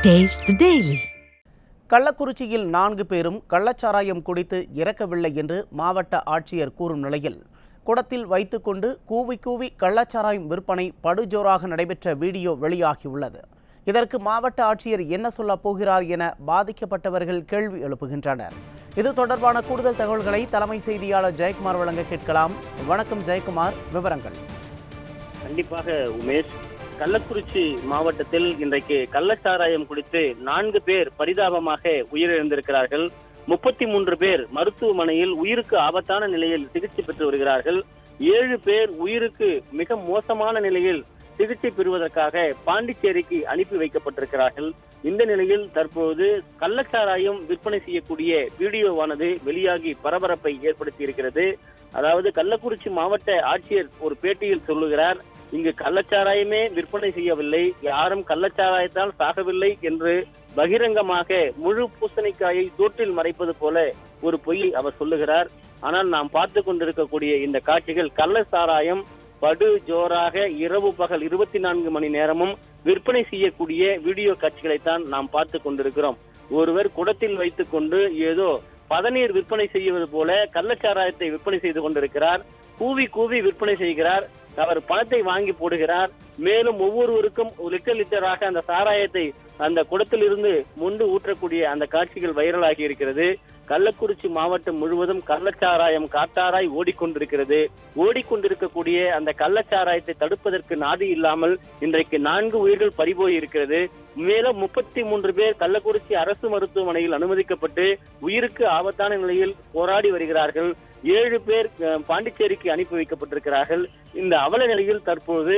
Taste the Daily. கள்ளக்குறிச்சியில் 4 பேரும் கள்ளச்சாராயம் குடித்து இறக்கவில்லை என்று மாவட்ட ஆட்சியர் கூறும் நிலையில் குடத்தில் வைத்துக்கொண்டு கூவி கூவி கள்ளச்சாராயம் விற்பனை படுஜோராக நடைபெற்ற வீடியோ வெளியாகியுள்ளது. இதற்கு மாவட்ட ஆட்சியர் என்ன சொல்ல போகிறார் என பாதிக்கப்பட்டவர்கள் கேள்வி எழுப்புகின்றனர். இது தொடர்பான கூடுதல் தகவல்களை தலைமை செய்தியாளர் ஜெயக்குமார் வழங்க கேட்கலாம். வணக்கம் ஜெயக்குமார், விவரங்கள். கண்டிப்பாக உமேஷ், கள்ளக்குறிச்சி மாவட்டத்தில் இன்றைக்கு கள்ளச்சாராயம் குடித்து 4 பேர் பரிதாபமாக உயிரிழந்திருக்கிறார்கள். 33 பேர் மருத்துவமனையில் உயிருக்கு ஆபத்தான நிலையில் சிகிச்சை பெற்று வருகிறார்கள். 7 பேர் உயிருக்கு மிக மோசமான நிலையில் சிகிச்சை பெறுவதற்காக பாண்டிச்சேரிக்கு அனுப்பி வைக்கப்பட்டிருக்கிறார்கள். இந்த நிலையில் தற்போது கள்ளச்சாராயம் விற்பனை செய்யக்கூடிய வீடியோவானது வெளியாகி பரபரப்பை ஏற்படுத்தி இருக்கிறது. அதாவது கள்ளக்குறிச்சி மாவட்ட ஆட்சியர் ஒரு பேட்டியில் சொல்லுகிறார், இங்கு கள்ளச்சாராயமே விற்பனை செய்யவில்லை, யாரும் கள்ளச்சாராயத்தால் சாகவில்லை என்று பகிரங்கமாக முழு பூசணிக்காயை தோற்றில் மறைப்பது போல ஒரு பொய்யை அவர் சொல்லுகிறார். ஆனால் நாம் பார்த்து கொண்டிருக்கக்கூடிய இந்த காட்சிகள் கள்ளச்சாராயம் படு ஜோராக இரவு பகல் 24 மணி நேரமும் விற்பனை செய்யக்கூடிய வீடியோ காட்சிகளைத்தான் நாம் பார்த்து கொண்டிருக்கிறோம். ஒருவர் குடத்தில் வைத்துக் கொண்டு ஏதோ பதநீர் விற்பனை செய்வது போல கள்ளச்சாராயத்தை விற்பனை செய்து கொண்டிருக்கிறார். கூவி கூவி விற்பனை செய்கிறார். அவர் பணத்தை வாங்கி போடுகிறார். மேலும் ஒவ்வொருவருக்கும் லிட்டராக அந்த சாராயத்தை அந்த குடத்தில் இருந்து மொண்டு ஊற்றக்கூடிய அந்த காட்சிகள் வைரலாகி இருக்கிறது. கள்ளக்குறிச்சி மாவட்டம் முழுவதும் கள்ளச்சாராயம் காட்டாராய் ஓடிக்கொண்டிருக்கக்கூடிய அந்த கள்ளச்சாராயத்தை தடுப்பதற்கு நாதி இல்லாமல் இன்றைக்கு 4 உயிர்கள் பறிபோய் இருக்கிறது. மேலும் 33 பேர் கள்ளக்குறிச்சி அரசு மருத்துவமனையில் அனுமதிக்கப்பட்டு உயிருக்கு ஆபத்தான நிலையில் போராடி வருகிறார்கள். 7 பேர் பாண்டிச்சேரிக்கு அனுப்பி வைக்கப்பட்டிருக்கிறார்கள். இந்த அவல நிலையில் தற்போது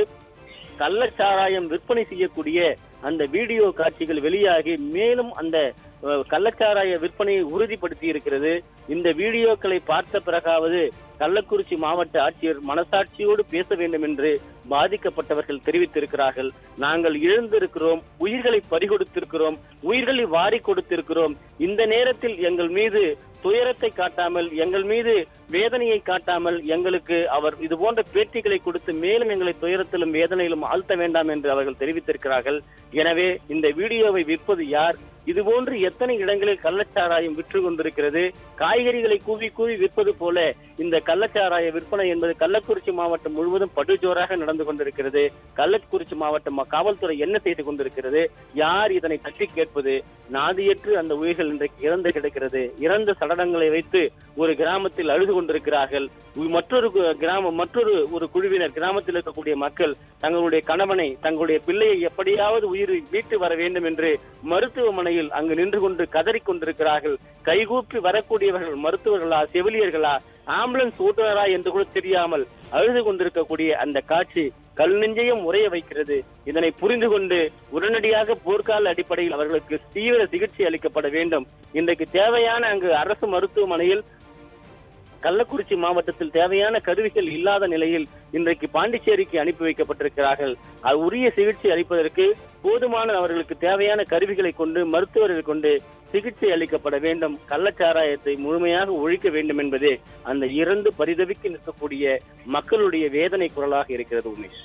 கள்ளச்சாராயம் விற்பனை செய்யக்கூடிய அந்த வீடியோ காட்சிகள் வெளியாகி மேலும் அந்த கள்ளச்சாராய விற்பனையை உறுதிப்படுத்தி இருக்கிறது. இந்த வீடியோக்களை பார்த்த பிறகாவது கள்ளக்குறிச்சி மாவட்ட ஆட்சியர் மனசாட்சியோடு பேச வேண்டும் என்று பாதிக்கப்பட்டவர்கள் தெரிவித்திருக்கிறார்கள். நாங்கள் இழந்திருக்கிறோம், உயிர்களை பறிகொடுத்திருக்கிறோம், உயிர்களை வாரி கொடுத்திருக்கிறோம். இந்த நேரத்தில் எங்கள் மீது துயரத்தை காட்டாமல், எங்கள் மீது வேதனையை காட்டாமல் எங்களுக்கு அவர் இது போன்ற பேட்டிகளை கொடுத்து மேலும் எங்களை துயரத்திலும் வேதனையிலும் ஆழ்த்த வேண்டாம் என்று அவர்கள் தெரிவித்திருக்கிறார்கள். எனவே இந்த வீடியோவை விற்பது யார்? இதுபோன்று எத்தனை இடங்களில் கள்ளச்சாராயம் விற்று கொண்டிருக்கிறது? காய்கறிகளை கூவி கூவி விற்பது போல இந்த கள்ளச்சாராய விற்பனை என்பது கள்ளக்குறிச்சி மாவட்டம் முழுவதும் படுஜோராக நடந்து கொண்டிருக்கிறது. கள்ளக்குறிச்சி மாவட்டம் காவல்துறை என்ன செய்து கொண்டிருக்கிறது? யார் இதனை தட்டி கேட்பது? நாதியற்று அந்த உயிர்கள் இன்றைக்கு இறந்து கிடக்கிறது. இறந்த சடலங்களை வைத்து ஒரு கிராமத்தில் அழுது கொண்டிருக்கிறார்கள். மற்றொரு குழுவினர், கிராமத்தில் இருக்கக்கூடிய மக்கள் தங்களுடைய கணவனை, தங்களுடைய பிள்ளையை எப்படியாவது உயிர் மீட்டு வர வேண்டும் என்று மருத்துவமனையில் அங்கு நின்று கொண்டு கதறிக் கொண்டிருக்கிறார்கள். கைகூப்பி வரக்கூடியவர்கள் மருத்துவர்களா, செவிலியர்களா, ஆம்புலன்ஸ் ஓட்டுநரா என்று கூட தெரியாமல் அழுது கொண்டிருக்கக்கூடிய அந்த காட்சி கல் நெஞ்சையும் உறைய வைக்கிறது. இதனை புரிந்து கொண்டு உடனடியாக போர்க்கால அடிப்படையில் அவர்களுக்கு தீவிர சிகிச்சை அளிக்கப்பட வேண்டும். இன்றைக்கு தேவையான அங்கு அரசு மருத்துவமனையில் கள்ளக்குறிச்சி மாவட்டத்தில் தேவையான கருவிகள் இல்லாத நிலையில் இன்றைக்கு பாண்டிச்சேரிக்கு அனுப்பி வைக்கப்பட்டிருக்கிறார்கள். உரிய சிகிச்சை அளிப்பதற்கு போதுமான அவர்களுக்கு தேவையான கருவிகளை கொண்டு, மருத்துவர்கள் கொண்டு சிகிச்சை அளிக்கப்பட வேண்டும். கள்ளச்சாராயத்தை முழுமையாக ஒழிக்க வேண்டும் என்பதே அந்த இறந்து பரிதவிக்கு நிற்கக்கூடிய மக்களுடைய வேதனை குரலாக இருக்கிறது. உமேஷ்.